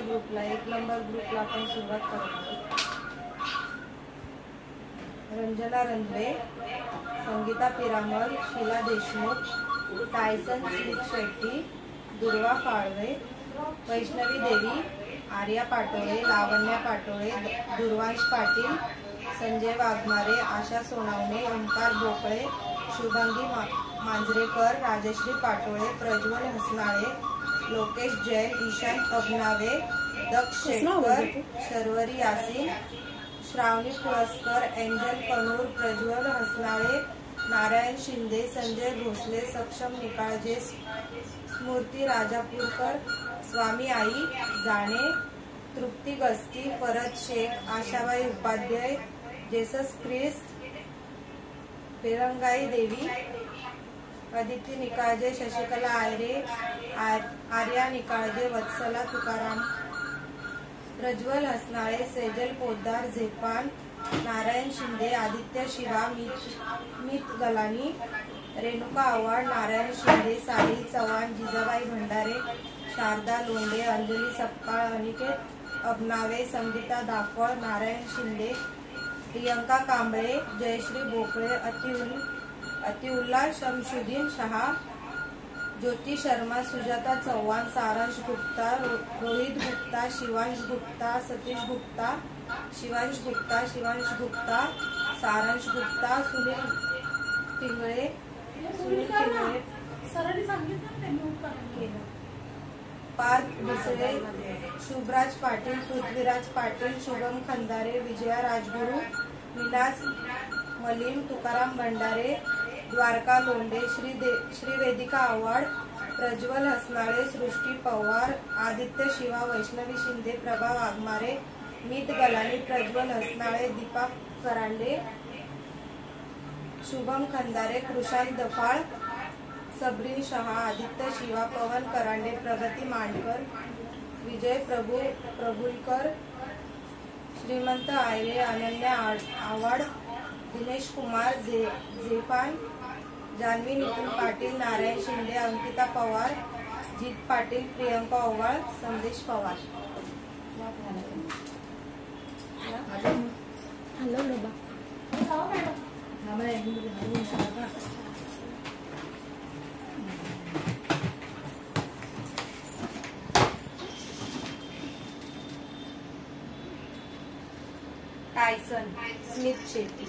ग्रुपला 1 नंबर ग्रुपला आपण सुरुवात करणार. रंजना रंधवे, संगीता पिरामल, शीला देशमुख, टायसन स्मिथ शेट्टी, दुर्वा फाळवे, वैष्णवी देवी, आर्या पाटोळे, लावण्या पाटोळे, दुर्वांश पाटील, संजय वाघमारे, आशा सोनावणे, ओंकार भोकळे, शुभांगी मांजरेकर, राजश्री पाटोळे, प्रज्वल हसनाळे, लोकेश जैन, ईशान अबनावे, दक्ष शेखर, शर्वरी यासीन, श्रावणी पुरस्कर, एंजल कनूर, प्रज्वल हसनाळे, नारायण शिंदे, संजय भोसले, सक्षम निकाळजे, स्मृती राजापूरकर, स्वामी आई जाणे, तृप्ती गस्ती, फरद शेख, आशाबाई उपाध्याय, जेसस ख्रिस्ट, पेरंगाई देवी, अदिती निकाळजे, शशिकला आयरे, आर्या निकाळजे, वत्सला तुकाराम, प्रज्वल हसनाळे, सेजल पोद्दार, झेपान, नारायण शिंदे, आदित्य शिवा, मित गलानी, रेणुका आव्हाड, नारायण शिंदे, साहिल चव्हाण, जिजाबाई भंडारे, शारदा लोंढे, अंजली सपकाळ, अनिकेत अबनावे, संगीता दाफळ, नारायण शिंदे, प्रियंका कांबळे, जयश्री बोकळे, अतिउल्ला शमशुद्दीन शहा, ज्योति शर्मा, सुजाता चव्हाण, सारांश गुप्ता, रोहित गुप्ता, शिवांश गुप्ता, सतीश गुप्ता, शिवांश गुप्ता, सारांश गुप्ता, सुनील पिंगळे, पार्थ बिसळे, शुभराज पाटील, पृथ्वीराज पाटील, शुभम खंदारे, विजया राजगुरू, विलास मलिम, तुकाराम भंडारे, द्वारका लोंढे, श्रीवेदिका आव्हाड, प्रज्वल हसनाळे, सृष्टी पवार, आदित्य शिवा, वैष्णवी शिंदे, प्रभा वाघमारे, मित गलानी, प्रज्वल हसनाळे, दीपा करांडे, शुभम खंदारे, कृषांत दफाळ, सबरीन शहा, आदित्य शिवा, पवन करांडे, प्रगती मांडकर, विजय प्रभुलकर, श्रीमंत आयरे, अनन्या आव्हाड, दिनेश कुमार, झेपान, जान्हवी नितीन पाटील, नारायण शिंदे, अंकिता पवार, जीत पाटील, प्रियंका ओवाळ, संदेश पवार. Tyson Smith Shetty,